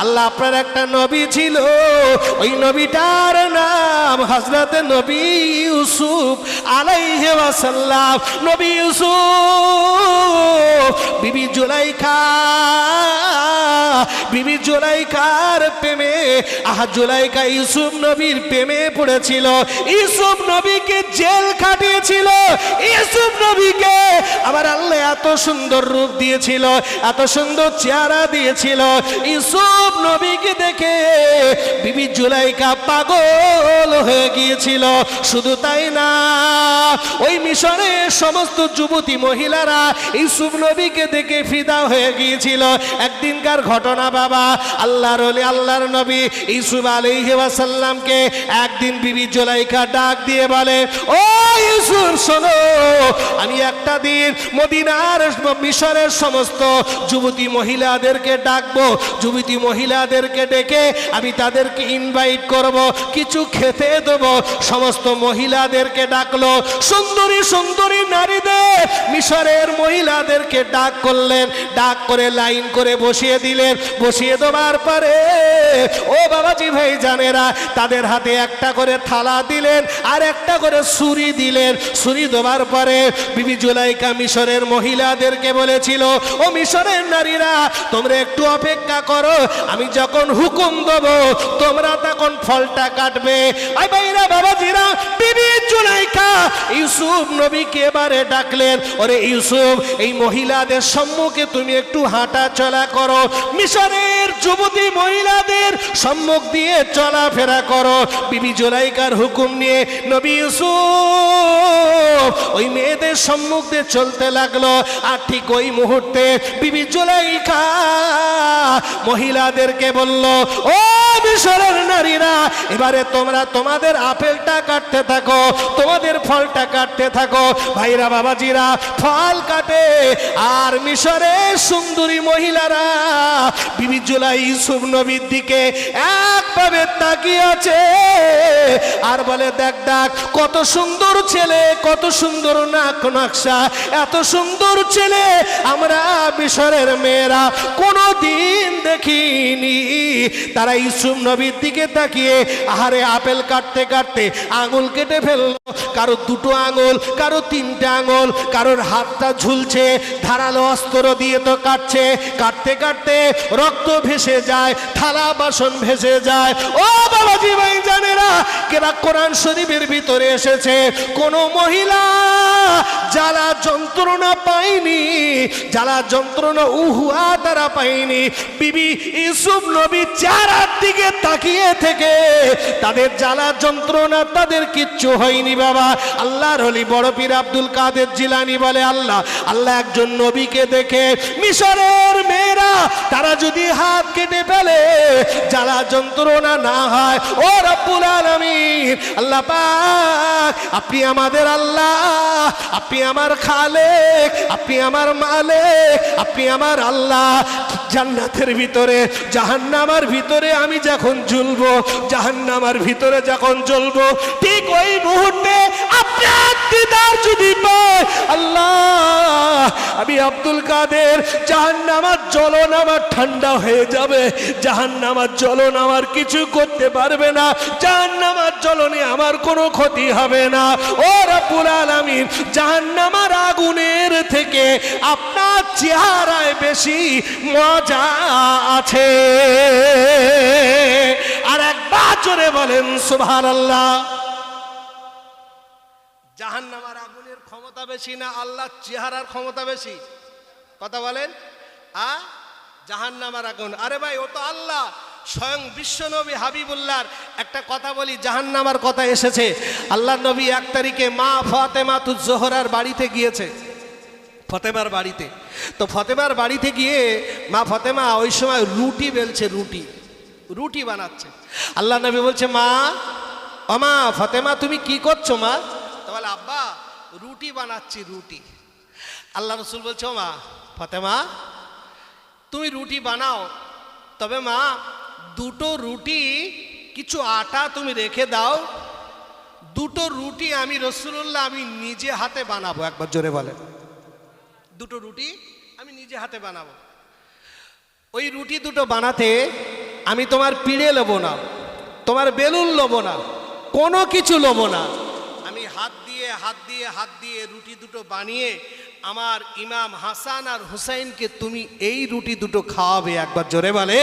আল্লাহ আপনার একটা নবী ছিল, ওই নবীটার নাম হযরতে নবী ইউসুফ আলাইহি ওয়াসাল্লাম। নবী ইউসুফ বিবি জুলাইখার প্রেমে জুলাইখা ইউসুফ নবীর প্রেমে পড়েছিল। ইউসুফ নবীকে জেল খাটিয়েছিল। ইউসুফ নবীকে আবার আল্লাহ এত সুন্দর রূপ দিয়েছিল, এত সুন্দর চেহারা দিয়েছিল। ইউসুফ নবীকে দেখে বিবি জুলাইখা পাগল হয়ে গিয়েছিল। শুধু তাই না, ওই মিশরের সমস্ত যুবতী মহিলারা ইউসুফ নবীকে দেখে ফিদা হয়ে গিয়েছিল। একদিনকার ঘটনা বাবা, আল্লাহর ওলি আল্লাহর নবী ইউসুফ আলাইহি ওয়াসাল্লামকে একদিন বিবি জুলাইখা ডাক দিয়ে বলে, ও ইউসুফ শোনো, আমি একটা দিন মদিনার মিশরের সমস্ত যুবতী মহিলাদেরকে ডাকবো। যুবতী মহিলাদেরকে ডেকে আমি তাদেরকে ইনভাইট করব, কিছু খেতে দেবো। সমস্ত মহিলাদেরকে ডাকলো, সুন্দরী সুন্দরী নারীদের মিশরের মহিলাদেরকে ডাক করলেন। ডাক করে লাইন করে বসিয়ে দিলেন। বসিয়ে দেওয়ার পরে ও বাবাজি ভাই জানেরা, তাদের হাতে একটা করে থালা দিলেন আর একটা করে ছুরি দিলেন। ছুরি দেওয়ার পরে বিবি জুলাইখা মিশরের মহিলাদেরকে বলেছিল, ও মিশরের নারীরা, তোমরা একটু অপেক্ষা করো, আমি যখন হুকুম দেবো তোমরা তখন ফলটা কাটবে। আই ভাইরা বাবাজিরা, বিবি জুলাইখা ইউসুফ নবীকে এবারে ডাকলেন, ওরে ইউসুফ, এই মহিলাদের সম্মুখে তুমি একটু হাঁটা চলা করো, মিশরের যুবতী মহিলাদের সম্মুখ দিয়ে চলাফেরা করো। বিবি জুলাইখার হুকুম নিয়ে নবী ইউসুফ ওই মেয়েদের সম্মুখ দিয়ে চলতে লাগলো। আর ঠিক ওই মুহূর্তে বিবি জুলাইখা মহিলাদেরকে বলল, ও মিশরের নারীরা, এবারে তোমরা তোমাদের আপেলটা কাটতে থাকো, তোমাদের ফলটা কাটতে থাকো। ভাইরা বাবাজিরা ফল কাটে, আর মিশরের সুন্দরী মহিলারা বিবি জুলাই ইউসুফ নবীর দিকে একভাবে তাকিয়ে আছে আর বলে, দেখ দেখ কত সুন্দর ছেলে, কত সুন্দর নাক নকশা, এত সুন্দর ছেলে আমরা মিশরের মেয়েরা কোনোদিন দেখিনি। তারা ইউসুফ নবীর দিকে তাকিয়ে আহারে আপেল কাটতে কাটতে আঙুল কেটে ফেললো। কারো দুটো আঙুল, কারো তিনটা আঙুল, কারোর হাতটা ঝুলছে, ধারালো অস্ত্র দিয়ে তো কাটছে। কাটতে কাটতে রক্ত ভেসে যায়, থালা বাসন ভেসে যায়। ও বাবাজি ভাই জানেরা, কেরা কোরআন শরীফের ভিতরে এসেছে, কোন মহিলা জ্বালা যন্ত্রণা পায়নি, জ্বালা যন্ত্রণা উহুয়া তারা পায়নি। বিবি ইউসুফ নবী চেহারার দিকে তাকিয়ে থেকে তাদের জ্বালা যন্ত্রণা তাদের কিচ্ছু হয়নি বাবা। আল্লাহর ওলি বড় পীর আব্দুল কাদের জিলানী বলে, আল্লাহ একজন নবীকে দেখে মিশরের মেয়েরা তারা যদি হাত কেটে ফেলে জ্বালা যন্ত্রণা না হয়। ও রব্বুল আলামিন, আল্লাহ পাক, আপনি আমাদের আল্লাহ, আপনি আমার খালেক, আপনি আমার মালিক, আপনি আমার আল্লাহ। জান্নাতের ভিতরে জাহান্নামের ভিতরে আমি যখন জ্বলবো, জাহান্নামের ভিতরে যখন জ্বলবো, ঠিক ওই মুহূর্তে আপনার দিদার যদি পাই, আল্লাহ আমি আব্দুল কাদের, জাহান্নামের জ্বলন আমার ঠান্ডা হয়ে যাবে, জাহান্নামের জ্বলন আমার কিছু করতে পারবে না, জাহান্নামের জ্বলনে আমার কোনো ক্ষতি হবে না। ও রব্বুল আলামিন, জাহান্নামের আগুনের থেকে আপনার চেহারায় বেশি মজা আছে। আর একবার জোরে বলেন সুবহানাল্লাহ। জাহান্নামের আগুনের ক্ষমতা বেশি না আল্লাহর চেহারার ক্ষমতা বেশি? কথা বলেন। জাহান্নামের আগুন, আরে ভাই ও তো আল্লাহ স্বয়ং বিশ্বনবী হাবিবুল্লাহর একটা কথা বলি, জাহান্নামের কথা এসেছে। আল্লাহ নবী 1 তারিখে মা ফাতেমাতুজ জোহরার বাড়িতে গিয়েছে, ফতেমার বাড়িতে। তো ফতেমার বাড়িতে গিয়ে মা ফতেমা ওই সময় রুটি বেলছে, রুটি বানাচ্ছে। আল্লাহ নবী বলছে, মা, ও মা ফতেমা তুমি কি করছো মা? তো বলে, আব্বা রুটি বানাচ্ছি, রুটি। আল্লাহ রসুল বলছে, ও মা ফতেমা তুমি রুটি বানাও, তবে মা দুটো রুটি কিছু আটা তুমি রেখে দাও, দুটো রুটি আমি রাসূলুল্লাহ আমি নিজে হাতে বানাবো। একবার জোরে বলেন, দুটো রুটি আমি নিজে হাতে বানাবো। ওই রুটি দুটো বানাতে আমি তোমার পিড়ে নেব না, তোমার বেলুন নেব না, কোনো কিছু নেব না। আমি হাত দিয়ে রুটি দুটো বানিয়ে আমার ইমাম হাসান আর হুসাইনকে তুমি এই রুটি দুটো খাওয়াবে। একবার জোরে বলে।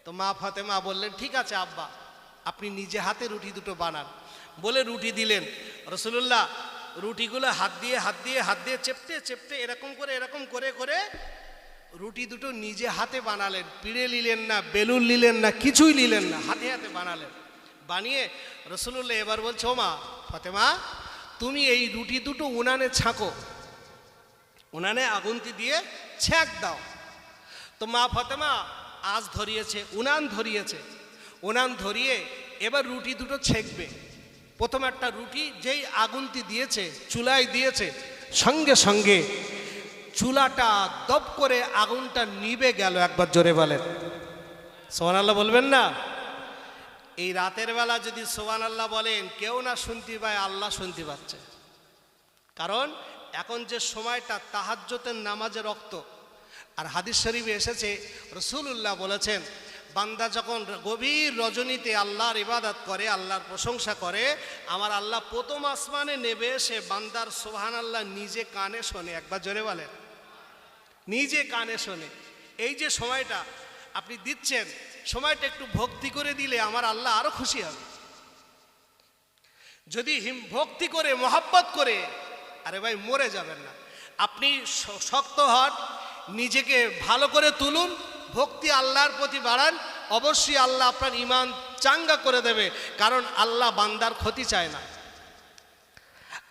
তো মা ফাতেমা বললেন, ঠিক আছে আব্বা, আপনি নিজে হাতে রুটি দুটো বানান। বলে রুটি দিলেন। রাসূলুল্লাহ রুটিগুলো হাত দিয়ে চেপতে এরকম করে রুটি দুটো নিজে হাতে বানালেন। পিড়ে নিলেন না, বেলুন নিলেন না, কিছুই নিলেন না, হাতে বানালেন। বানিয়ে রাসূলুল্লাহ এবার বলছে, ও মা ফাতেমা, তুমি এই রুটি দুটো উনানে ছাঁকো, উনানে আগুনটি দিয়ে ছ্যাঁক দাও। তো মা ফাতেমা আঁচ ধরিয়েছে, উনান ধরিয়ে এবার রুটি দুটো ছেঁকবে। প্রথম একটা রুটি যেই আগুনটি দিয়েছে, চুলায় দিয়েছে, সঙ্গে সঙ্গে চুলাটা দপ করে আগুনটা নিভে গেল। একবার জোরে বলেন সুবহানাল্লাহ, বলবেন না? এই রাতের বেলা যদি সুবহানাল্লাহ বলেন, কেউ না শুনতে পায়, আল্লাহ শুনতে পাচ্ছে। কারণ এখন যে সময়টা তাহাজ্জুদের নামাজের রক্ত। আর হাদিস শরীফে এসেছে, রাসূলুল্লাহ বলেছেন, বান্দা যখন গভীর রজনীতে আল্লাহর ইবাদত করে, আল্লাহর প্রশংসা করে, আমার আল্লাহ প্রথম আসমানে নেবে এসে বান্দার সুবহানাল্লাহ নিজে কানে শোনে। একবার জোরে বলেন, নিজে কানে শোনে। এই যে সময়টা আপনি দিচ্ছেন, সময়টা একটু ভক্তি করে দিলে আমার আল্লাহ আরো খুশি হবে। যদি ভক্তি করে, মহব্বত করে, আরে ভাই মরে যাবেন না। আপনি শক্ত হন, নিজেকে ভালো করে তুলুন, ভক্তি আল্লাহর প্রতি বাড়ান, অবশ্যই আল্লাহ আপনার ঈমান চাঙ্গা করে দেবে। কারণ আল্লাহ বান্দার ক্ষতি চায় না,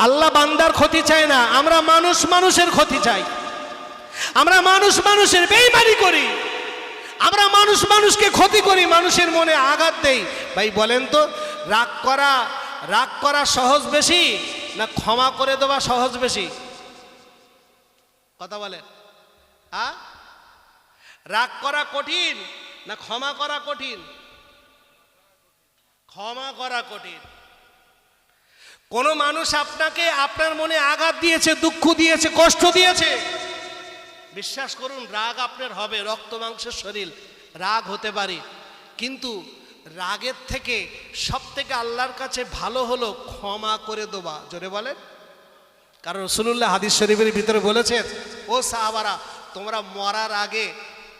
আল্লাহ বান্দার ক্ষতি চায় না। আমরা মানুষের ক্ষতি চাই, আমরা মানুষের বেঈমানি করি, আমরা মানুষকে ক্ষতি করি, মানুষের মনে আঘাত দেই। ভাই বলেন তো, রাগ করা সহজ বেশি না ক্ষমা করে দেওয়া সহজ বেশি? কথা বলেন। রাগ করা কঠিন না ক্ষমা করা কঠিন? ক্ষমা করা কঠিন। কোন মানুষ আপনাকে, আপনার মনে আঘাত দিয়েছে, দুঃখ দিয়েছে, কষ্ট দিয়েছে, বিশ্বাস করুন রাগ আপনার হবে, রক্ত মাংসের শরীর, রাগ হতে পারে। কিন্তু রাগের থেকে সব থেকে আল্লাহর কাছে ভালো হলো ক্ষমা করে দেওয়া। জোরে বলেন। কারণ রাসূলুল্লাহ হাদিস শরীফের ভিতরে বলেছেন, ও সাহাবারা, তোমরা মরার আগে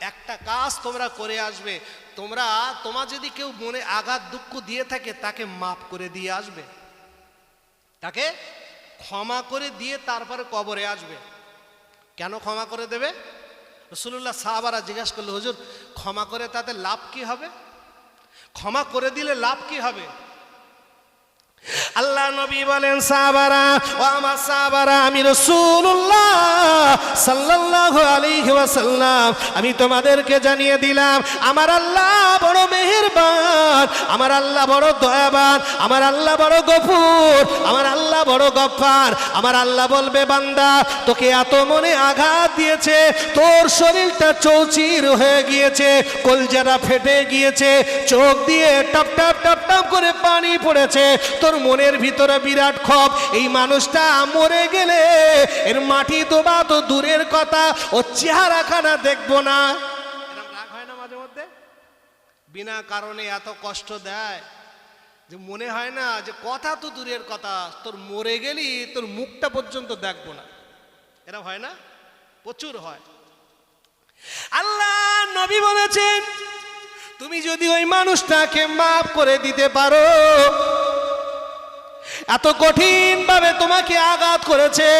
একটা কাজ তোমরা করে আসবে। তোমার যদি কেউ মনে আঘাত দুঃখ দিয়ে থাকে, তাকে মাফ করে দিয়ে আসবে, তাকে ক্ষমা করে দিয়ে তারপরে কবরে আসবে। কেন ক্ষমা করে দেবে? রাসূলুল্লাহ সাহাবারা জিজ্ঞাসা করলো, হুজুর ক্ষমা করে তাতে লাভ কি হবে? ক্ষমা করে দিলে লাভ কি হবে? আল্লাহ নবী বলেন, সাহাবারা, ও আমার সাহাবারা, আমি রাসূলুল্লাহ সাল্লাল্লাহু আলাইহি ওয়াসাল্লাম আমি তোমাদেরকে জানিয়ে দিলাম, আমার আল্লাহ বড় মেহেরবান, আমার আল্লাহ বড় দয়াবান, আমার আল্লাহ বড় গফুর, আমার আল্লাহ বড় গফফার। আমার আল্লাহ বলবে, বান্দা তোকে এত মনে আঘাত দিয়েছে, তোর শরীরটা চৌচির হয়ে গিয়েছে, কলজাটা ফেটে গিয়েছে, চোখ দিয়ে টপ টপ টপ টপ করে পানি পড়েছে, তোর মনের ভিতরে বিরাট ক্ষোভ, এই মানুষটা মরে গেলে এর মাটি দোবা তো দূরের কথা, ও চেহারাখানা দেখবো না। এরকম রাগ হয় না মাঝে মধ্যে? বিনা কারণে এত কষ্ট দেয় যে মনে হয় না যে কথা তো দূরের কথা, তোর মরে গেলি তোর মুখটা পর্যন্ত দেখবো না। এরকম হয় না? প্রচুর হয়। আল্লাহ নবী বলেছেন, তুমি যদি ওই মানুষটাকে মাফ করে দিতে পারো, এত কঠিন ভাবে তোমাকে আঘাত করেছে,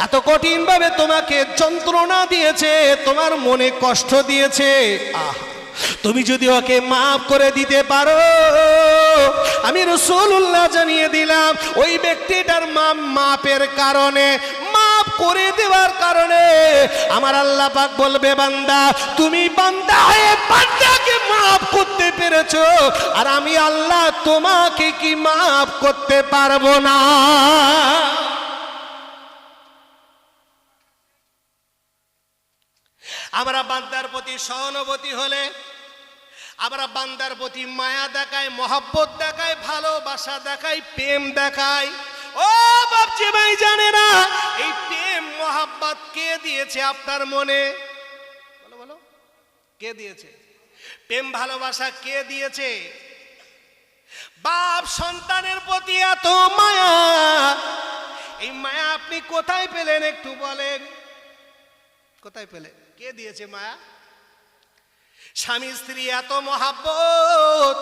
এত কঠিন ভাবে তোমাকে যন্ত্রণা দিয়েছে, তোমার মনে কষ্ট দিয়েছে, তুমি যদি ওকে মাফ করে দিতে পারো, আমি রাসূলুল্লাহ জানিয়ে দিলাম, ওই ব্যক্তিটার মাপের কারণে, মাফ করে দেওয়ার কারণে আমার আল্লাহ পাক বলবে, বান্দা তুমি বান্দা হয়ে বান্দাকে মাফ করতে পেরেছো, আর আমি আল্লাহ তোমাকে কি মাফ করতে পারবো না? আমরা বান্দার প্রতি সহানুভূতি হলে, আমরা বান্দার প্রতি মায়া দেখাই, মহব্বত দেখাই, ভালোবাসা দেখাই, প্রেম দেখাই। ও বাপজি ভাই জানে না এই প্রেম মহব্বত কে দিয়েছে আপনার মনে? বলো বলো, কে দিয়েছে? প্রেম ভালোবাসা কে দিয়েছে? বাপ সন্তানের প্রতি এত মায়া, এই মায়া আপনি কোথায় পেলেন একটু বলেন? কোথায় পেলেন? কে দিয়েছে মায়া? স্বামী স্ত্রী এত মহাব্বত,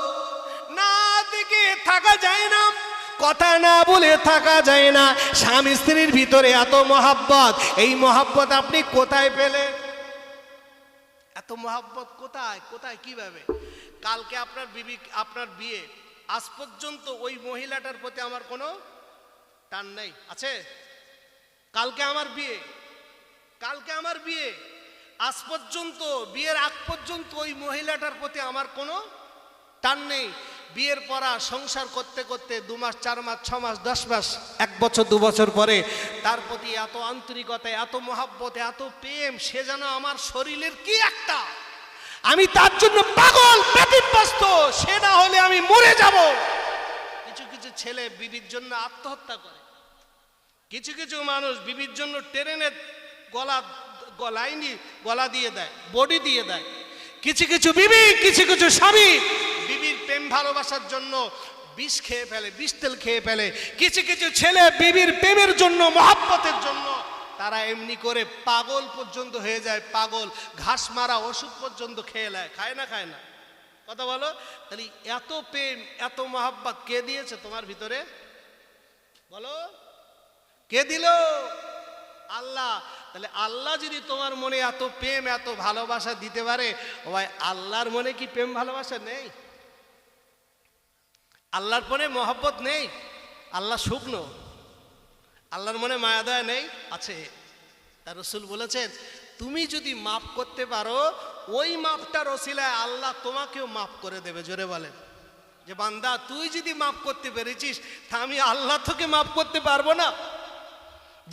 না দেখে থাকা যায় না, কথা না বলে থাকা যায় না। স্বামী স্ত্রীর ভিতরে এত মহাব্বত, এই মহাব্বত আপনি কোথায় পেলেন? এত মহাব্বত কোথায়? কোথায়? কিভাবে? কালকে আপনার বিবি, আপনার বিয়ে, আজ পর্যন্ত ওই মহিলাটার প্রতি আমার কোনো টান নেই, আছে? কালকে আমার বিয়ে, কালকে আমার বিয়ে, আজ পর্যন্ত, বিয়ের আগ পর্যন্ত ওই মহিলাটার প্রতি আমার কোনো টান নেই। বিয়ের পরা সংসার করতে করতে 2 মাস 4 মাস 6 মাস 10 মাস 1 বছর 2 বছর পরে তার প্রতি এত আন্তরিকতা, এত মহাব্বত, এত প্রেম, সে যেন আমার শরীরের কি একটা, আমি তার জন্য পাগল ব্যতিব্যস্ত, সে না হলে আমি মরে যাব। কিছু কিছু ছেলে বিবির জন্য আত্মহত্যা করে, কিছু কিছু মানুষ বিবির জন্য ট্রেনের গলা দিয়ে দেয়, বডি দিয়ে দেয়। কিছু কিছু বিবি, কিছু কিছু স্বামী বিবির প্রেম ভালোবাসার জন্য বিষ খেয়ে ফেলে, বিষ তেল খেয়ে ফেলে। কিছু কিছু ছেলে বিবির প্রেমের জন্য, মহাব্বতের জন্য তারা এমনি করে পাগল পর্যন্ত হয়ে যায়, পাগল, ঘাস মারা ওষুধ পর্যন্ত খেয়ে নেয়। খায় না? খায় না? কথা বলো। তাহলে এত প্রেম, এত মহাব্বত কে দিয়েছে তোমার ভিতরে? বলো, কে দিল? আল্লাহ। তাহলে আল্লাহ যদি তোমার মনে এত প্রেম, এত ভালোবাসা দিতে পারে, ও ভাই, আল্লাহর মনে কি প্রেম ভালোবাসা নেই? আল্লাহর মনে মহব্বত নেই? আল্লাহ শুকনো, আল্লাহর মনে মায়া দয়া নেই? আছে। তার রাসূল বলেছেন, তুমি যদি মাফ করতে পারো, ওই মাফটার ওসিলায় আল্লাহ তোমাকেও মাফ করে দেবে। জোরে বলেন যে বান্দা, তুই যদি মাফ করতে পেরেছিস, তা আমি আল্লাহ তোকে মাফ করতে পারবো না?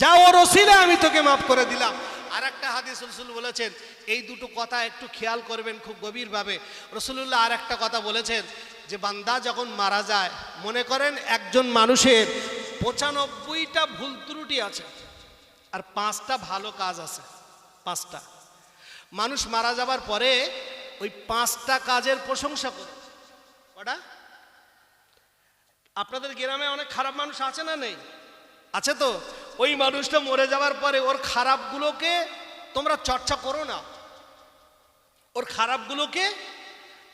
যা, ওর ওসিলায় আমি তোকে মাফ করে দিলাম। আর একটা হাদিস রাসূল বলেছেন, এই দুটো কথা একটু খেয়াল করবেন খুব গভীরভাবে। রাসূলুল্লাহ আর একটা কথা বলেছেন যে বান্দা যখন মারা যায়, মনে করেন একজন মানুষের 95টা ভুল ত্রুটি আছে আর 5টা ভালো কাজ আছে। 5টা মানুষ মারা যাবার পরে ওই 5টা কাজের প্রশংসা করে। কটা? আপনাদের গ্রামে অনেক খারাপ মানুষ আছে না নেই? আছে তো? ওই মানুষটা মরে যাওয়ার পরে ওর খারাপগুলোকে তোমরা চর্চা করো না, ওর খারাপগুলোকে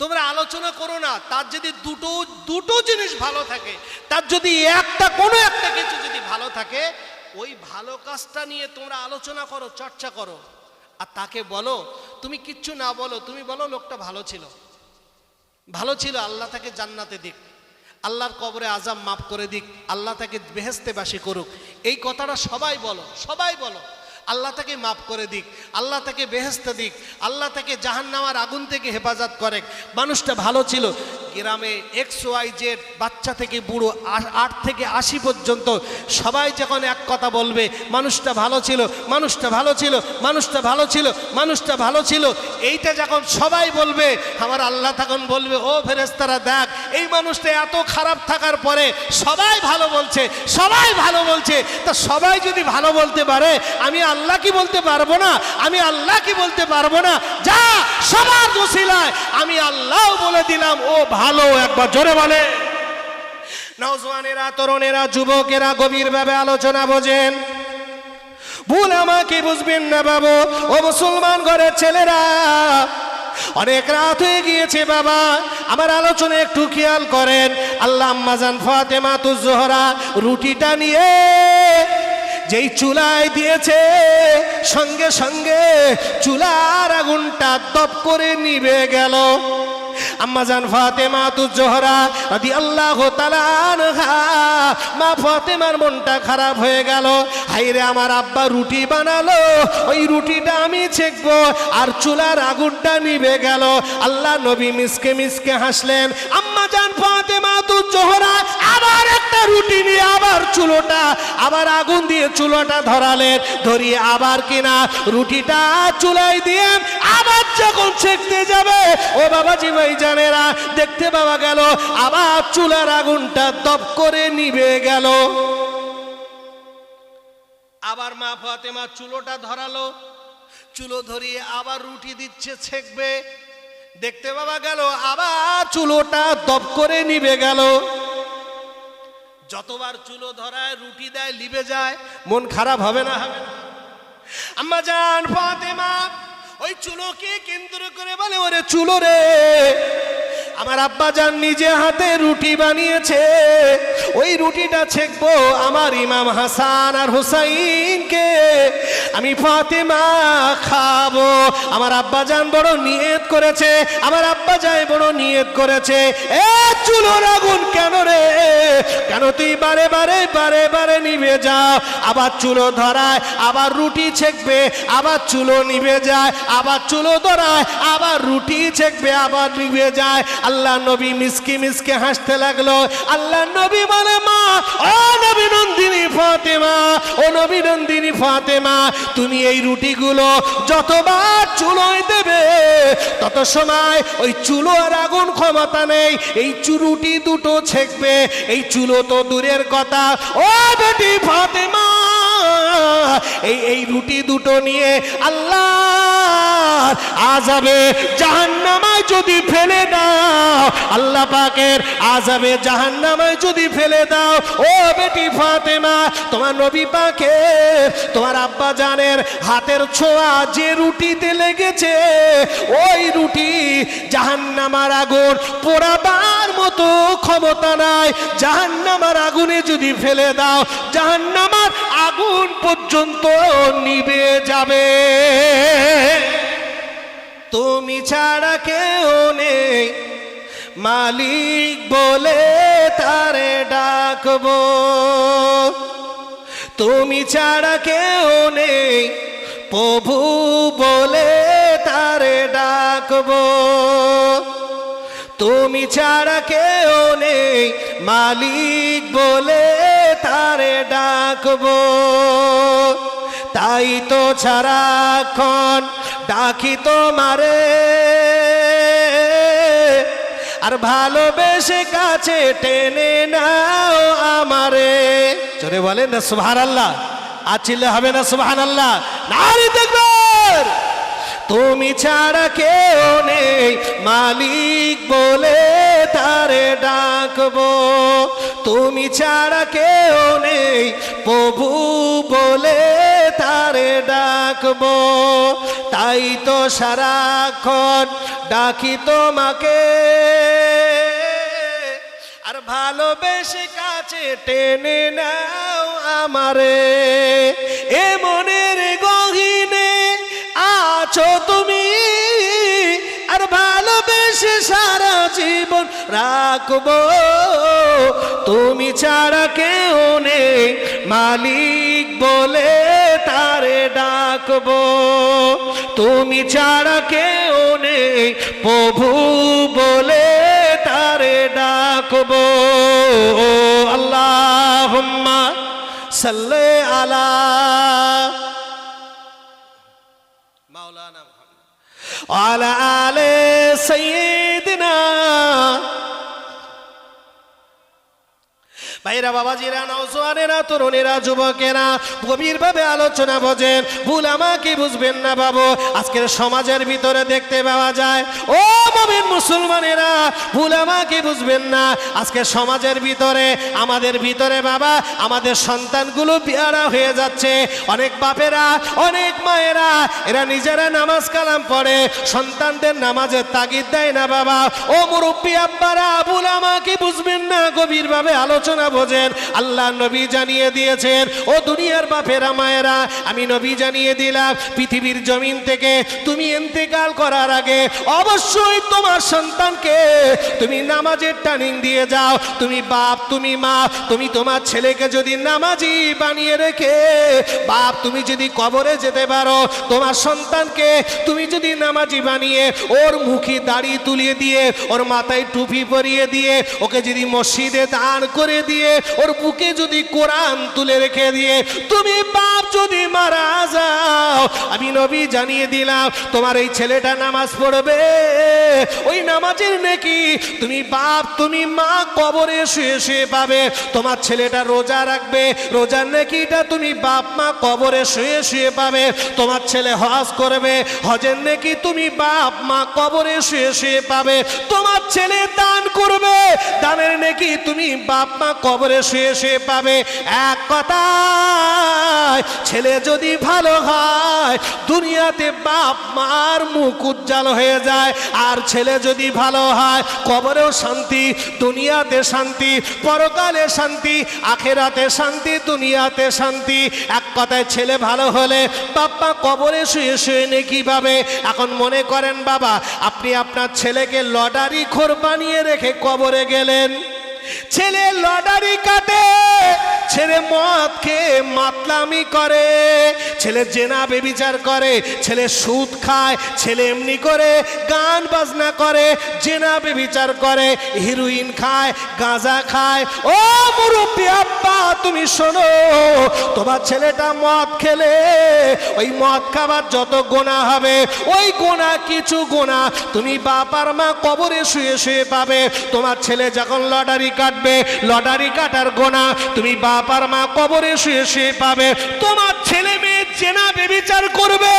তোমরা আলোচনা করো না। তার যদি দুটো জিনিস ভালো থাকে, তার যদি কোনো একটা কিছু যদি ভালো থাকে, ওই ভালো কাজটা নিয়ে তোমরা আলোচনা করো, চর্চা করো। আর তাকে বলো, তুমি কিচ্ছু না বলো, তুমি বলো লোকটা ভালো ছিল, ভালো ছিল, আল্লাহ তাকে জান্নাতে দিক, আল্লাহর কবরে আযাব মাফ করে দিক, আল্লাহ তাকে বেহেশতে বাসী করুক। এই কথাটা সবাই বলো, সবাই বলো। আল্লাহ তাকে মাফ করে দিক, আল্লাহ তাকে বেহেশতে দিক, আল্লাহ তাকে জাহান্নামের আগুন থেকে হেফাজত করে। মানুষটা ভালো ছিল। গ্রামে XYZ বাচ্চা থেকে বুড়ো 8 থেকে 80 পর্যন্ত সবাই যখন এক কথা বলবে, মানুষটা ভালো ছিল, মানুষটা ভালো ছিল, মানুষটা ভালো ছিল, মানুষটা ভালো ছিল, এইটা যখন সবাই বলবে, আমার আল্লাহ তখন বলবে, ও ফেরেশতারা দেখ, এই মানুষটা এত খারাপ থাকার পরে সবাই ভালো বলছে, সবাই ভালো বলছে। তা সবাই যদি ভালো বলতে পারে, আমি আল্লাহ কি বলতে পারবো না? আমি আল্লাহ কি বলতে পারবো না? যা, সবার ওসিলায় আমি আল্লাহ বলে দিলাম ও ভালো। একবার জোরে বলে। নওজওয়ানেরা, তরুণেরা, যুবকেরা গভীরভাবে আলোচনা বোঝেন, ভুল আমাকে বুঝবেন না বাবু। ও মুসলমান ঘরের ছেলেরা, অনেক রাত হয়ে গিয়েছে বাবা, আমার আলোচনা একটু খেয়াল করেন। আল্লাহ আম্মা জান ফাতেমাতুজ জোহরা রুটিটা নিয়ে যেই চুলায় দিয়েছে, সঙ্গে সঙ্গে চুলার আগুনটা দপ করে নিভে গেল। আম্মা জান ফাতেমাতুজ জোহরা রাদিয়াল্লাহু তাআলা আনহা, মা ফাতেমার মনটা খারাপ হয়ে গেল। হায়রে, আমার আব্বা রুটি বানালো, ওই রুটিটা আমি ছেঁকবো, আর চুলার আগুনটা নিভে গেল। আল্লাহ নবী মিসকে মিসকে হাসলেন। আম্মা জান ফাতেমাতুজ জোহরা আবার একটা রুটি নিয়ে আবার চুলোটা, আবার আগুন দিয়ে চুলোটা ধরালেন। ধরিয়ে আবার কিনা রুটিটা চুলায় দিয়ে আবার যখন ছেঁকতে যাবে, ও বাবাজি ভাই জানেরা, দেখতে পাওয়া গেল আবার চুলার আগুনটা দপ করে নিভে গেল। আবার মা ফাতেমা চুলোটা ধরালো, চুলো ধরিয়ে আবার রুটি দিচ্ছে, ছেঁকবে। দেখতে পাওয়া গেল আবার চুলোটা দপ করে নিভে গেল। যতবার চুলো ধরায় রুটি দেয় লিবে যায়, মন খারাপ হবে না? হবে না? আম্মা জান ফাতেমা ওই চুলোকে কেন্দ্র করে বলে, ওরে চুলো রে, আমার আব্বা জান নিজে হাতে রুটি বানিয়েছে, ওই রুটিটা ছেঁকবো আমার ইমাম হাসান আর হুসাইনকে আমি ফাতেমা খাবো। আমার আব্বা জান বড় নিয়ত করেছে, আমার আব্বা জান বড় নিয়ত করেছে। এ চুলোর আগুন কেন রে, কেন তুই বারে বারে বারে বারে নিভে যাও? আবার চুলো ধরায়, আবার রুটি ছেঁকবে, আবার চুলো নিভে যায়, আবার চুলো ধরায়, আবার রুটি ছেঁকবে, আবার নিভে যায়। আল্লাহ নবী মিসকে মিসকে হাসতে লাগলো। আল্লাহ নবী বলে, মা ও নবী নন্দিনী ফাতেমা, ও নবী নন্দিনী ফাতেমা, তুমি এই রুটিগুলো যতবার চুলোয় দেবে তত সময় ওই চুলো আর আগুন ক্ষমতা নেই এই রুটি দুটো ছেঁকবে। এই চুলো তো দূরের কথা, ও বেটি ফাতেমা, এই রুটি দুটো নিয়ে আল্লাহ আযাবে জাহান্নামায় যদি ফেলে দাও, আল্লাহ পাকের আযাবে জাহান্নামায় যদি ফেলে দাও, ও বেটি ফাতেমা, তোমার নবী পাকের, তোমার আব্বা জানের হাতের ছোঁয়া যে রুটিতে লেগেছে, ওই রুটি জাহান্নামার আগুন পোড়াবার মতো ক্ষমতা নাই। জাহান্নামার আগুনে যদি ফেলে দাও, জাহান্নামার আগুন পর্যন্ত নিভে যাবে। তুমি ছাড়া কেউ নেই, মালিক বলে তারে ডাকবো। তুমি ছাড়া কেউ নেই, প্রভু বলে তারে ডাকবো। তুমি ছাড়া কেউ নেই, মালিক বলে তারে ডাকবো। তাই তো সারাক্ষণ ডাকি তোমারে, আর ভালোবেসে কাছে টেনে নাও আমারে। জোরে বলেন না সুবহানাল্লাহ। আর চিল্লে হবে না সুবহানাল্লাহ? নারী দেখবেন। তুমি ছাড়া কেউ নেই, মালিক বলে তারে ডাকবো। তুমি ছাড়া কেউ নেই, প্রভু বলে তারে ডাকবো। তাই তো সারাক্ষণ ডাকি তোমাকে, আর ভালোবেসে কাছে টেনে নাও আমারে। এ মনের গহীনে আছো তুমি, আর ভালোবেসে সারা জীবন রাখবো। তুমি ছাড়া কেউ নেই, মালিক বলে তারে ডাকবো। তুমি ছাড়া কেউ নেই, প্রভু বলে তারে ডাকবো। আল্লাহুম্মা সাল্লি আলা মাওলানা মুহাম্মদ ওয়া আলা আলি সাইয়্যিদিনা। ভাইরা, বাবাজিরা, নওজোয়ানেরা, তরুণেরা, যুবকেরা, গভীরভাবে আলোচনা বোঝেন, ভুল আমাকে বুঝবেন না বাবু। আজকের সমাজের ভিতরে দেখতে পাওয়া যায়, ও মুমিন মুসলমানেরা, ভুল আমাকে বুঝবেন না, আজকে সমাজের ভিতরে, আমাদের ভিতরে বাবা, আমাদের সন্তানগুলো পেয়ারা হয়ে যাচ্ছে। অনেক বাপেরা, অনেক মায়েরা, এরা নিজেরা নামাজ কালাম পড়ে, সন্তানদের নামাজের তাগিদ দেয় না বাবা। ও মুরব্বী আব্বারা, ভুল আমাকে বুঝবেন না, গভীরভাবে আলোচনা বোঝেন। আল্লাহ নবী জানিয়ে দিয়েছেন, ও দুনিয়ার বাপেরা মায়েরা, আমি নবী জানিয়ে দিলাম, পৃথিবীর জমিন থেকে তুমি ইন্তেকাল করার আগে অবশ্যই তোমার সন্তানকে তুমি নামাজের ট্রেনিং দিয়ে যাও। তুমি বাপ, তুমি মা, তুমি তোমার ছেলেকে যদি নামাজি বানিয়ে রেখে, বাপ তুমি যদি কবরে যেতে পারো, তোমার সন্তানকে তুমি যদি নামাজি বানিয়ে ওর মুখে দাড়ি তুলিয়ে দিয়ে, ওর মাথায় টুপি পরিয়ে দিয়ে, ওকে যদি মসজিদে দান করে দিয়ে দিয়ে ওর বুকে যদি কোরআন তুলে রেখে দিয়ে তুমি বাপ যদি মারা যাও, আমি নবী জানিয়ে দিলাম তোমার এই ছেলেটা নামাজ পড়বে, ওই নামাজের নেকি তুমি বাপ তুমি মা কবরে শুয়ে শুয়ে পাবে। তোমার ছেলেটা রোজা রাখবে, রোজার নেকিটা তুমি বাপ মা কবরে শুয়ে শুয়ে পাবে। তোমার ছেলে হজ করবে, হজের নেকি তুমি বাপ মা কবরে শুয়ে শুয়ে পাবে। তোমার ছেলে দান করবে, দানের নেকি তুমি বাপ মা কবরে শুয়ে শুয়ে পাবে। এক কথায় ছেলে যদি ভালো হয় দুনিয়াতে বাপ মার মুখ উজ্জ্বল হয়ে যায়, আর ছেলে যদি ভালো হয় কবরেও শান্তি, দুনিয়াতে শান্তি, পরকালে শান্তি, আখেরাতে শান্তি, দুনিয়াতে শান্তি। এক কথায় ছেলে ভালো হলে বাপ্পা কবরে শুয়ে শুয়ে নেকি পাবে। এখন মনে করেন বাবা আপনি আপনার ছেলেকে লটারি খোর বানিয়ে রেখে কবরে গেলেন, ছেলে লটারি কাটে, ছেলে মদ খেয়ে মাতলামি করে, ছেলে জেনা বেবিচার করে, ছেলে সুদ খায়, ছেলে এমনি করে গান বাজনা করে, জেনা বেবিচার করে, হিরোইন খায়, গাঁজা খায়। ও মুরব্বি আব্বা তুমি শোনো, তোমার ছেলেটা মদ খেলে ওই মদ খাবার যত গোনা হবে ওই গোনা কিছু গোনা তুমি বাবার মা কবরে শুয়ে শুয়ে পাবে। তোমার ছেলে যখন লটারি কাটবে, লটারি কাটার গোনা তুমি বাবার মা কবরে শুয়ে শুয়ে পাবে। তোমার ছেলে মেয়ে জেনা বেবিচার করবে,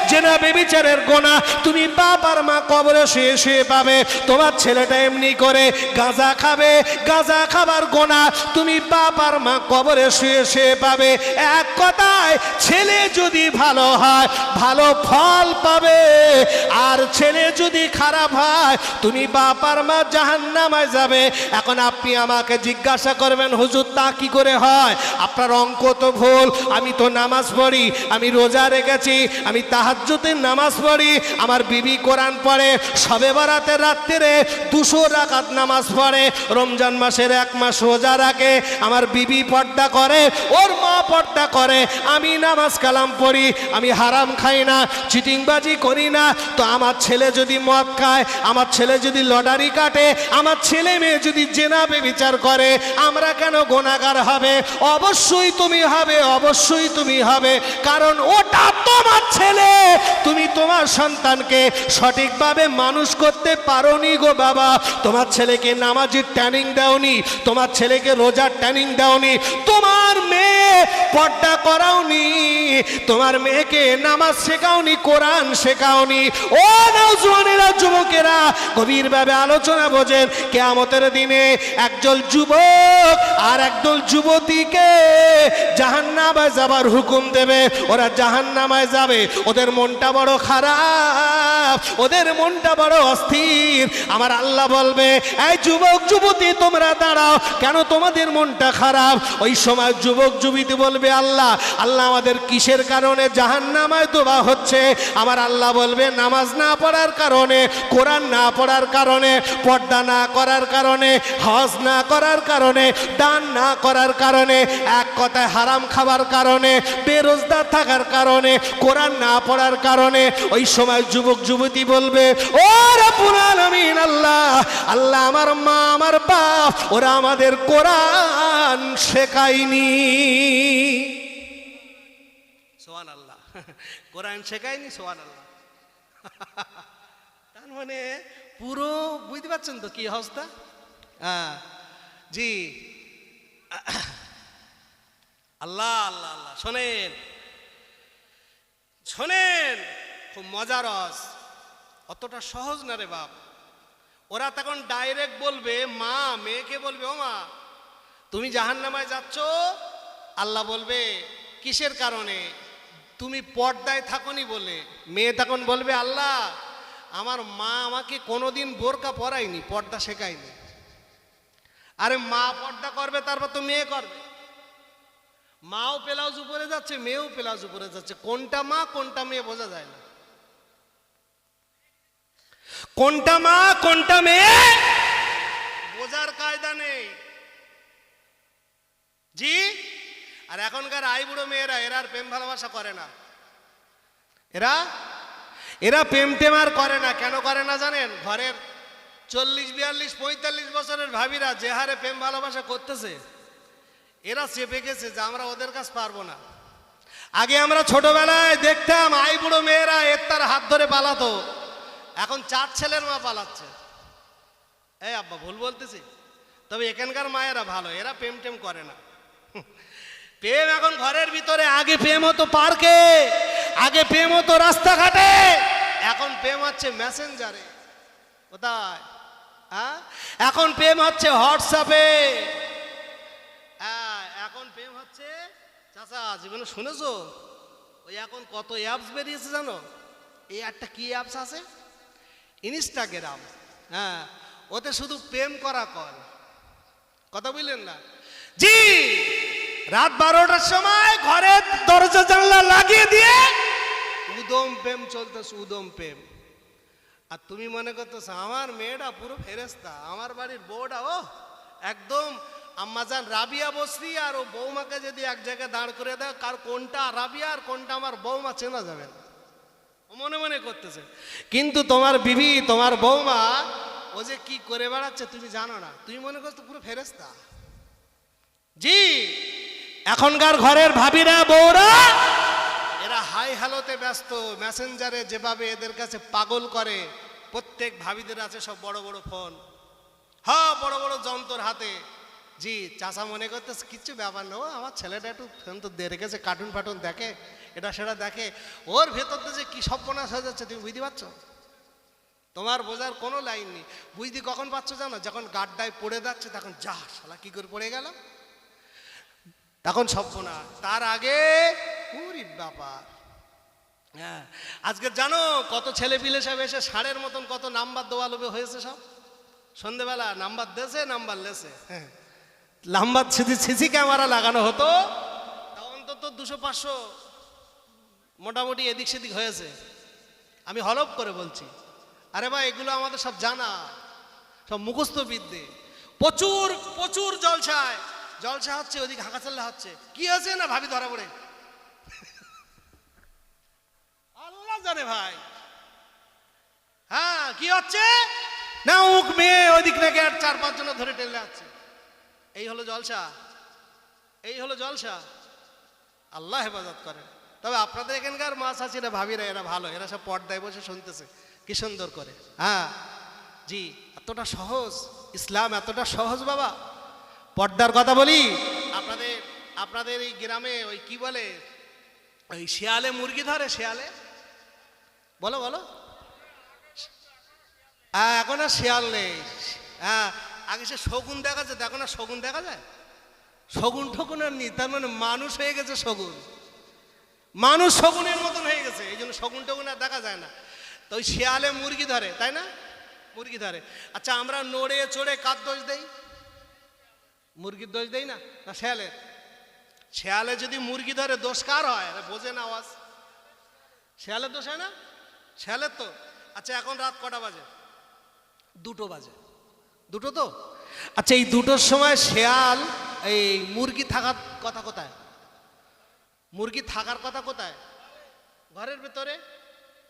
জেনা বেবিচারের গোনা তুমি বাবার মা কবরে শুয়ে শুয়ে পাবে। তোমার ছেলেটা এমনি করে গাঁজা খাবে, গাঁজা খাবার গোনা তুমি বাবার মা কবরে শুয়ে শুয়ে পাবে। এক কথায় ছেলে যদি ভালো হয় ভালো ফল পাবে, আর ছেলে যদি খারাপ হয় তুমি বাবার মা জাহান্নামে যাবে। এখন আপনি আমাকে জিজ্ঞাসা করবেন হুজুর তা কি করে হয়? আপনার অঙ্ক তো ভুল। আমি তো নামাজ পড়ি, আমি রোজা রেখেছি, আমি তাহাজ্জুদের নামাজ পড়ি, আমার বিবি কোরআন পড়ে, শবে বরাতের রাত্রিরে 200 রাকাত নামাজ পড়ে, রমজান মাসের 1 মাস রোজা রাখে, আমার বিবি পর্দা করে, ওর মা পর্দা করে, আমি নামাজ কালাম পড়ি, আমি হারাম খাই না, চিটিংবাজি করি না। তো আমার ছেলে যদি মদ খায়, আমার ছেলে যদি লটারি কাটে, আমার ছেলে মেয়ে যদি জেনা বেবিচার করে, আমরা কেন গুনাহগার হবে? অবশ্যই তুমি হবে, অবশ্যই তুমি হবে, কারণ ওটা তোমার ছেলে। তুমি তোমার সন্তানকে সঠিকভাবে মানুষ করতে পারোনি গো বাবা। তোমার ছেলেকে নামাজের ট্রেনিং দাওনি, তোমার ছেলেকে রোজার ট্রেনিং দাওনি, তোমার মেয়ে পর্দা করাওনি, তোমার মেয়েকে নামাজ শেখাওনি, কোরআন শেখাওনি। ও নওজওয়ানেরা, যুবকেরা গভীরভাবে আলোচনা বোঝেন। কিয়ামতের দিনে একদল যুবক আর একদল যুবতীকে জাহান্নামে যাবার হুকুম দেবে। ওরা জাহান্নামে যাবে, ওদের মনটা বড় খারাপ, ওদের মনটা বড় অস্থির। আমার আল্লাহ বলবে এই যুবক যুবতী তোমরা দাঁড়াও, কেন তোমাদের মনটা খারাপ? ওই সময় যুবক যুবতী বলবে আল্লাহ, আল্লাহ আমাদের কিসের কারণে জাহান্নামে দেওয়া হচ্ছে? আমার আল্লাহ বলবে নামাজ না পড়ার কারণে, কোরআন না পড়ার কারণে, পর্দা না করার কারণে, হজ না করার কারণে, দান না করার কারণে, এক কথায় হারাম খাবার কারণে, বেরোজগার থাকার কারণে, কোরআন না পড়ার কারণে। ওই সময় যুবক যুবতী বলবে ও রব্বুল আলামিন, আল্লাহ, আল্লাহ আমার মা আমার বাপ ওরা আমাদের কোরআন শেখায়নি। সুবহানাল্লাহ, কোরআন শেখায়নি। সুবহানাল্লাহ। তার মানে পুরো বুঝতে পারছেন তো কি অবস্থা? হ্যাঁ জি, আল্লাহ আল্লাহ আল্লাহ। শোনেন শোনেন, খুব মজার রস, অতটা সহজ না রে বাপ। ওরা তখন ডাইরেক্ট বলবে, মা মেয়েকে বলবে ও মা তুমি জাহান্নামে যাচ্ছ। আল্লাহ বলবে কিসের কারণে? তুমি পর্দায় থাকোনি বলে। মেয়ে তখন বলবে আল্লাহ আমার মা আমাকে কোনোদিন বোরকা পরায়নি, পর্দা শেখায়নি। আরে মা পর্দা করবে তারপর তো মেয়ে করবে। মাও ব্লাউজ উপরে যাচ্ছে, মেয়েও ব্লাউজ উপরে যাচ্ছে, কোনটা মা কোনটা মেয়ে বোঝা যায় না। কোনটা মা কোনটা মেয়ে বোঝার কায়দা নেই জি। আর এখনকার আইবুড়ো মেয়েরা এরা আর প্রেম ভালোবাসা করে না, এরা এরা প্রেম টেম আর করে না। কেন করে না জানেন? ঘরের 40, 42, 45 বছরের ভাবিরা যে হারে প্রেম ভালোবাসা করতেছে, এরা চেপে গেছে যে আমরা ওদের কাছে পারবো না। আগে আমরা ছোটবেলায় দেখতাম আই বুড়ো মেয়েরা এর তার হাত ধরে পালাতো, এখন 4 ছেলের মা পালাচ্ছে। এই আব্বা ভুল বলতেছি? তবে এখানকার মায়েরা ভালো, এরা প্রেম টেম করে না। প্রেম এখন ঘরের ভিতরে। আগে প্রেম হতো পার্কে, আগে প্রেম হতো রাস্তাঘাটে, এখন প্রেম হচ্ছে মেসেঞ্জারে। কোথায়? হ্যাঁ, এখন প্রেম হচ্ছে হোয়াটসঅ্যাপে। হ্যাঁ, এখন প্রেম হচ্ছে, চাচা জীবনে শুনেছো ওই এখন কত অ্যাপস বেরিয়েছে জানো? এই একটা কি অ্যাপস আছে, ইনস্টাগ্রাম। হ্যাঁ, ওতে শুধু প্রেম করা কল। কথা বুঝলেন না? জি, রাত 12টার সময় ঘরের দরজা জানলা লাগিয়ে দিয়ে উদম প্রেম চলতেছে, উদম প্রেম। আর তুমি মনে করতেছো আমার মেয়েটা পুরো ফেরেস্তা, আমার বাড়ির বউটা ও একদম আম্মাজান রাবিয়া বসরি, আর ও বৌমাকে যদি এক জায়গায় দাঁড় করে দেয়, কার কোনটা রাবিয়া আর কোনটা আমার বৌমা চেনা যাবে না। ও মনে মনে করতেছে, কিন্তু তোমার বিবি, তোমার বৌমা ও যে কি করে বেড়াচ্ছে তুমি জানো না। তুমি মনে করছো পুরো ফেরেস্তা। জি, এখনকার ঘরের ভাবিরা বউরা এরা হাই হ্যালোতে ব্যস্ত। মেসেঞ্জারে যেভাবে এদের কাছে পাগল করে, প্রত্যেক ভাবিদের আছে সব বড় বড় ফোন, হ্যাঁ বড় বড় যন্ত্র হাতে। জি, চাচা মনে করতেছে কিচ্ছু ব্যাপার না, ও আমার ছেলেটা একটু ফোন তো দিয়ে রেখেছে, কার্টুন ফাটুন দেখে, এটা সেটা দেখে। ওর ভেতর দিয়ে যে কি সর্বনাশ হয়ে যাচ্ছে তুমি বুঝতে পারছো? তোমার বোঝার কোনো লাইন নেই। বুঝতে কখন পাচ্ছ জানো? যখন গাড্ডায় পড়ে যাচ্ছে তখন যা শালা কি করে পড়ে গেল, তখন সর্বনাশ। তার আগে পুরি ব্যাপার। হ্যাঁ, আজকে জানো কত ছেলে পিলে সব এসে ষাঁড়ের মতন কত নাম্বার দেওয়া লোভে হয়েছে সব। সন্ধেবেলা নাম্বার দেছে, নাম্বার লেছে। হ্যাঁ, নাম্বার সিসি ক্যামেরা লাগানো হতো, তা অন্তত 200-500 মোটামুটি এদিক সেদিক হয়েছে। আমি হলপ করে বলছি, আরে ভাই এগুলো আমাদের সব জানা, সব মুখস্থ বিদ্যে। প্রচুর প্রচুর জলসা হচ্ছে, ওদিকে হাঁকাচাল্লা হচ্ছে। কি হয়েছে না ভাবি ধরা পড়ে, আল্লাহ জানে ভাই। হ্যাঁ, কি হচ্ছে না উক মেয়ে ওইদিক থেকে আর 4-5 জন ধরে টেনে যাচ্ছে। এই হলো জলসা, এই হলো জলসা। আল্লাহ হেফাজত করে। তবে আপনাদের এখানকার মা চাচিরা ভাবিরা এরা ভালো, এরা সব পর্দায় বসে শুনতেছে কি সুন্দর করে। হ্যাঁ জি, এতটা সহজ ইসলাম, এতটা সহজ বাবা। পর্দার কথা বলি, আপনাদের এই গ্রামে ওই কি বলে, ওই শিয়ালে মুরগি ধরে, শিয়ালে বলো বলো। হ্যাঁ, এখন আর শিয়াল নেই। হ্যাঁ, আগে সে শগুন দেখা যেত, এখন আর শগুন দেখা যায়? শগুন ঠগুন আর নেই, তার মানে মানুষ হয়ে গেছে শগুন। মানুষ শগুনের মতন হয়ে গেছে, এই জন্য শগুন টগুন আর দেখা যায় না। তো ওই শিয়ালে মুরগি ধরে, তাই না? মুরগি ধরে। আচ্ছা, আমরা নড়ে চড়ে কার দোষ দেই? মুরগির দোষ দেই না, না শিয়ালের? শিয়ালে যদি মুরগি ধরে দোষ কার হয়? বোঝে না আওয়াজ, শিয়ালের দোষ হয় না? শিয়ালের তো। আচ্ছা, এখন রাত কটা বাজে? 2টো বাজে। 2টো তো। আচ্ছা, এই 2টোর সময় শিয়াল এই মুরগি থাকার কথা কোথায়? মুরগি থাকার কথা কোথায়? ঘরের ভেতরে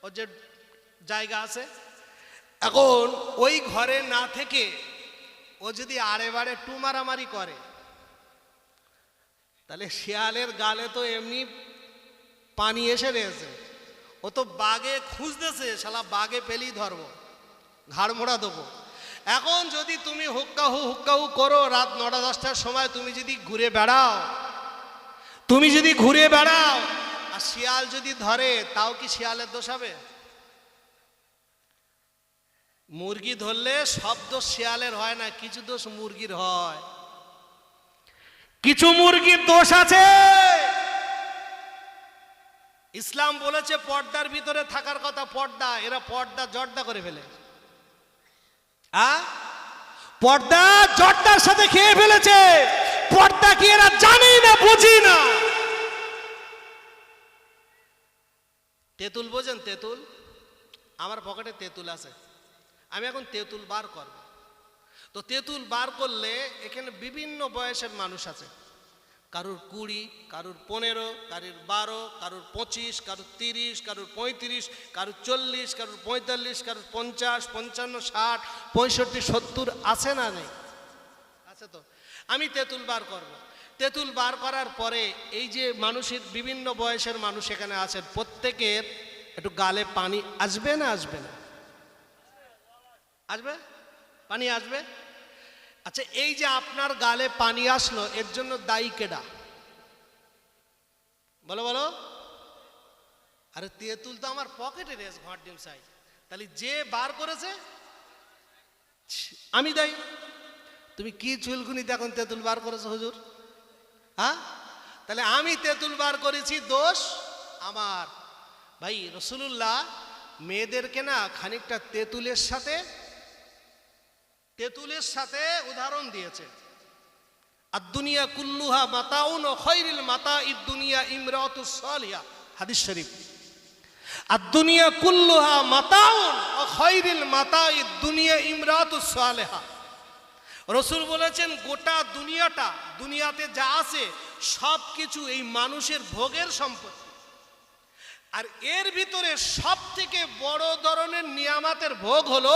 ওর যে জায়গা আছে। এখন ওই ঘরে না থেকে ও যদি আড়ে বাড়ে টু মারামারি করে, তাহলে শিয়ালের গালে তো এমনি পানি এসে রয়েছে। ও তো বাঘে খুঁজতেছে, শালা বাঘে পেলেই ধরবো, ঘাড় মোড়া দেবো। এখন যদি তুমি হুক্কাহু করো, রাত 9টা-10টার সময় তুমি যদি ঘুরে বেড়াও, আর শিয়াল যদি ধরে, তাও কি শিয়ালের দোষ হবে? মুরগি ধরলে সব দোষ শিয়ালের হয় না, কিছু দোষ মুরগির হয়। কিছু মুরগির দোষ আছে। ইসলাম বলেছে পর্দার ভিতরে থাকার কথা, পর্দা। এরা পর্দা জর্দা করে ফেলে। পর্দা জর্দার সাথে খেয়ে ফেলেছে। পর্দা কি এরা জানি না, বুঝি না। তেঁতুল বোঝেন? তেঁতুল, আমার পকেটে তেঁতুল আছে, আমি এখন তেঁতুল বার করব। তো তেঁতুল বার করলে এখানে বিভিন্ন বয়সের মানুষ আছে, কারুর 20, কারুর 15, কারুর 12, কারুর 25, কারুর 30, কারুর 35, কারুর 40, কারুর 45, কারুর 50, 55, 60, 65, 70 আছে না? নেই? আছে তো। আমি তেঁতুল বার করব। তেঁতুল বার করার পরে এই যে মানুষের বিভিন্ন বয়সের মানুষ এখানে আছেন, প্রত্যেকের একটু গালে পানি আসবে না আসবে না? আসবে, পানি আসবে। আচ্ছা, এই যে আপনার গালে পানি আসলো, এর জন্য দায়ী কেডা? বলো বলো। আরে তেঁতুল তো আমার পকেটে রেস ঘর ডিম চাই, তাহলে যে বার করেছে আমি দায়ী। তুমি কি চুলকুনি এখন তেঁতুল বার করেছো হুজুর? হ্যাঁ, তাহলে আমি তেঁতুল বার করেছি, দোষ আমার। ভাই রসুলুল্লাহ মেয়েদেরকে না খানিকটা তেঁতুলের সাথে উদাহরণ দিয়েছে। আর দুনিয়া কুল্লুহা মাতাউন ও খৈরিল মাতা ইদ দুনিয়া ইমরাতুস সালিহা, হাদিস শরীফ। আর দুনিয়া কুল্লুহা মাতাউন ও খৈরিল মাতা ইদ দুনিয়া ইমরাতুস সালিহা। রসুল বলেছেন গোটা দুনিয়াটা, দুনিয়াতে যা আছে সব কিছু এই মানুষের ভোগের সম্পত্তি। আর এর ভিতরে সব থেকে বড় ধরনের নিয়ামতের ভোগ হলো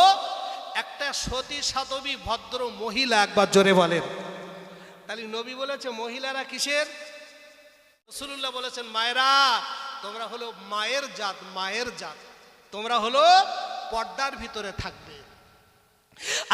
একটা সতী সাধবী ভদ্র মহিলা। একবার জোরে বলেন। তাহলে নবী বলেছে মহিলারা কিসের? রাসূলুল্লাহ বলেছেন মায়েরা, তোমরা হলো মায়ের জাত, মায়ের জাত, তোমরা হলো পর্দার ভিতরে থাকবে।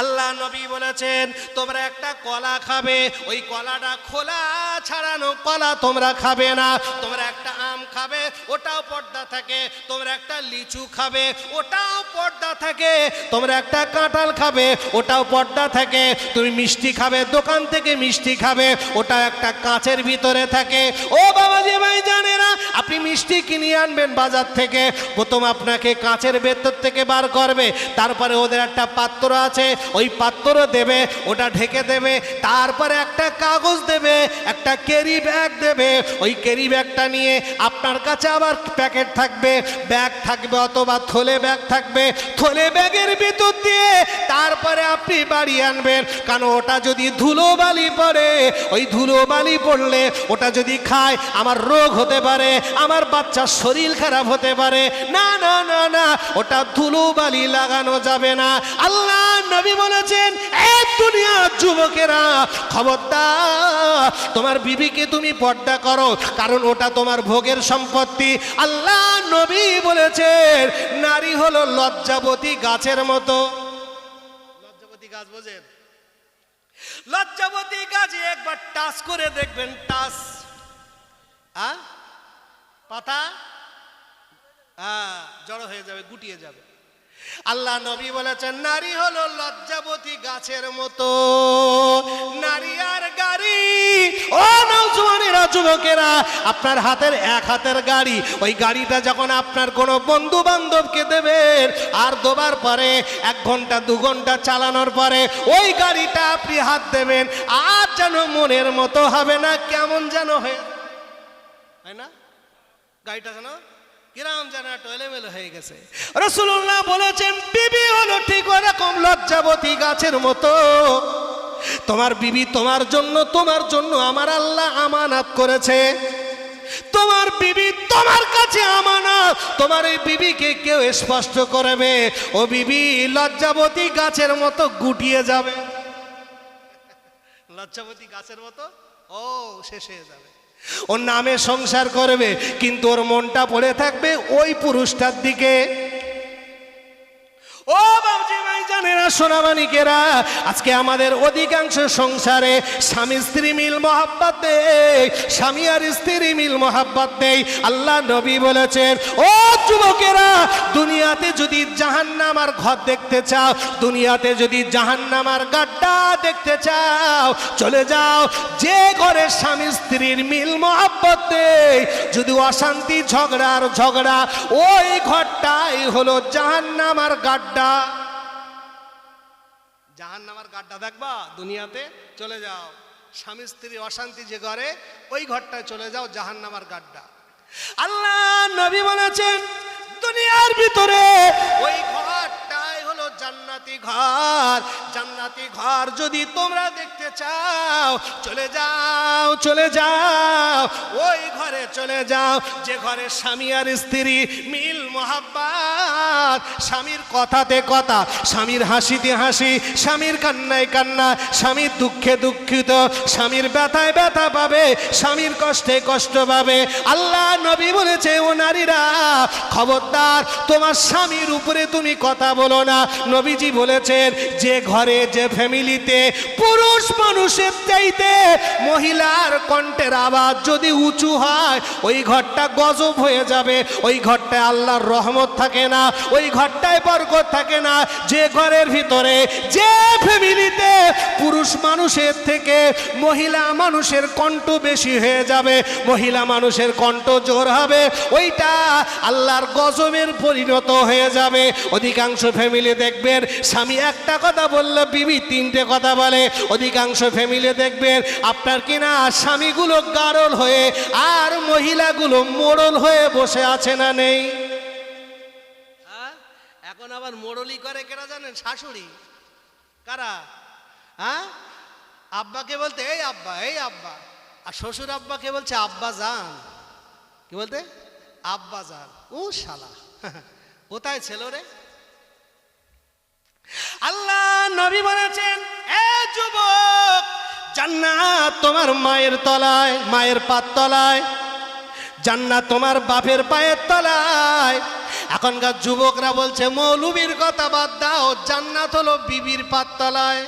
আল্লাহ নবী বলেছেন তোমরা একটা কলা খাবে, ওই কলাটা খোলা ছাড়ানো কলা তোমরা খাবে না। তোমরা একটা আম খাবে, ওটাও পর্দা থাকে। তোমরা একটা লিচু খাবে, ওটাও পর্দা থাকে। তোমরা একটা কাঁঠাল খাবে, ওটাও পর্দা থাকে। তুমি মিষ্টি খাবে, দোকান থেকে মিষ্টি খাবে, ওটা একটা কাঁচের ভিতরে থাকে। ও বাবাজি ভাই জানেনা, আপনি মিষ্টি কিনে আনবেন বাজার থেকে, প্রথম আপনাকে কাঁচের ভেতর থেকে বার করবে, তারপরে ওদের একটা পাত্র আছে, ওই পাত্র দেবে, ওটা ঢেকে দেবে, তারপরে একটা কাগজ দেবে, একটা ক্যারি ব্যাগ দেবে। ওই ক্যারি ব্যাগটা নিয়ে আপনার কাছে আবার প্যাকেট থাকবে, ব্যাগ থাকবে, অথবা থলে ব্যাগ থাকবে। থলে ব্যাগের ভিতর দিয়ে তারপরে আপনি বাড়ি আনবেন, কারণ ওটা যদি ধুলোবালি পড়ে, ওই ধুলোবালি পড়লে ওটা যদি খায় আমার রোগ হতে পারে, আমার বাচ্চার শরীর খারাপ হতে পারে। না না না না, ওটা ধুলোবালি লাগানো যাবে না। আল্লাহ নবী বলেছেন এই দুনিয়ার যুবকেরা খবরদার, তোমার বিবিকে তুমি পর্দা করো, কারণ ওটা তোমার ভোগের সম্পত্তি। আল্লাহ নবী বলেছেন নারী হলো লজ্জাবতী গাছের মতো। লজ্জাবতী গাছ বোঝেন? লজ্জাবতী গাছে একবার টাচ করে দেখবেন, টাচ পাতা জড়ো হয়ে যাবে, গুটিয়ে যাবে। আল্লাহ নবী বলেছেন নারী হলো লজ্জাবতী গাছের মতো। নারী আর গাড়ি, ও নওজওয়ানেরা, যুবকেরা, আপনার হাতের এক হাতের গাড়ি, ওই গাড়িটা যখন আপনার কোনো বন্ধু বান্ধবকে দেবেন, আর দেবার পরে 1 ঘন্টা 2 ঘন্টা চালানোর পরে ওই গাড়িটা আপনি হাত দেবেন, আর যেন মনের মতো হবে না, কেমন যেন হয় না, গাড়িটা যেন কিরাম যেন টয়লেমেলে হয়ে গেছে। রাসূলুল্লাহ বলেছেন বিবি হলো ঠিক ওরকম লজ্জাবতী গাছের মতো। তোমার বিবি তোমার জন্য আমার আল্লাহ আমানত করেছে। তোমার বিবি তোমার কাছে আমানত। তোমার এই বিবিকে কেউ স্পষ্ট করবে, ও বিবি লজ্জাবতী গাছের মতো গুটিয়ে যাবে। লজ্জাবতী গাছের মতো ও শেষ হয়ে যাবে। ওর নামে সংসার করবে, কিন্তু ওর মনটা পড়ে থাকবে ওই পুরুষটার দিকে। ও বাবজি ভাই জানেরা, সোনামানিকেরা, আজকে আমাদের অধিকাংশ সংসারে স্বামী স্ত্রী মিল মহাব্বত নেই, স্বামী আর স্ত্রী মিল মহাব্বত নেই। আল্লাহ নবী বলেছেন ও যুবকেরা, দুনিয়াতে যদি জাহান্নামার ঘর দেখতে চাও, দুনিয়াতে যদি জাহান্নামার গাড্ডা দেখতে চাও, চলে যাও যে ঘরে স্বামী স্ত্রীর মিল মহাব্বত নেই, যদি অশান্তি ঝগড়া, ওই ঘরটাই হলো জাহান্নামার গাড্ডা। জাহান্নামের গাড্ডা দেখবা দুনিয়াতে, চলে যাও। স্বামী স্ত্রী অশান্তি যে ঘরে, ওই ঘরটায় চলে যাও, জাহান্নামের গাড্ডা। আল্লাহ নবী বলেছেন দুনিয়ার ভিতরে ওই ঘরটাই হলো জান্নাতি ঘর। জান্নাতি ঘর যদি তোমরা দেখতে চাও, চলে যাও ওই ঘরে চলে যাও, যে ঘরে স্বামী আর স্ত্রী মিল মহাব্বত আর স্বামীর কথাতে কথা, স্বামীর হাসিতে হাসি, স্বামীর কান্নায় কান্না, স্বামীর দুঃখে দুঃখিত, স্বামীর ব্যথায় ব্যথা পাবে, স্বামীর কষ্টে কষ্ট পাবে। আল্লাহ নবী বলেছে, ও নারীরা খবরদার তোমার স্বামীর উপরে তুমি কথা বলো না। নবীজি বলেছেন, যে ঘরে যে ফ্যামিলিতে পুরুষ মানুষের চাইতে মহিলার কণ্ঠের আওয়াজ যদি উঁচু হয়, ওই ঘরটা গজব হয়ে যাবে, ওই ঘরটায় আল্লাহর রহমত থাকে না, ওই ঘরটায় বরকত থাকে না। যে ঘরের ভিতরে যে ফ্যামিলিতে পুরুষ মানুষের থেকে মহিলা মানুষের কণ্ঠ বেশি হয়ে যাবে, মহিলা মানুষের কণ্ঠ জোর হবে, ওইটা আল্লাহর গজবের পরিণত হয়ে যাবে। অধিকাংশ ফ্যামিলি দেখবেন স্বামী একটা কথা বললে বিবি তিনটে কথা বলে। অধিকাংশ ফ্যামিলি দেখবেন আপনার কিনা স্বামীগুলো গারল হয়ে আর মহিলাগুলো মোড়ল হয়ে বসে আছে না নেই? হ্যাঁ, এখন আবার মোড়লি করে কেনা জানেন? শাশুড়ি। কারা? হ্যাঁ, আব্বাকে বলতে এই আব্বা, এই আব্বা, আর শ্বশুর আব্বাকে বলছে আব্বা জান। কি বলতে? আব্বা জান। ও শালা, কোথায় ছিল রে? আল্লাহ নবী বলেছেন, এ যুবক, জান্নাত তোমার মায়ের তলায়, মায়ের পায়ের তলায়, জান্নাত তোমার বাপের পায়ের তলায়। এখনকার যুবকরা বলছে মৌলবীর কথা বাদ দাও, জান্নাত হলো বিবির পায়ের তলায়।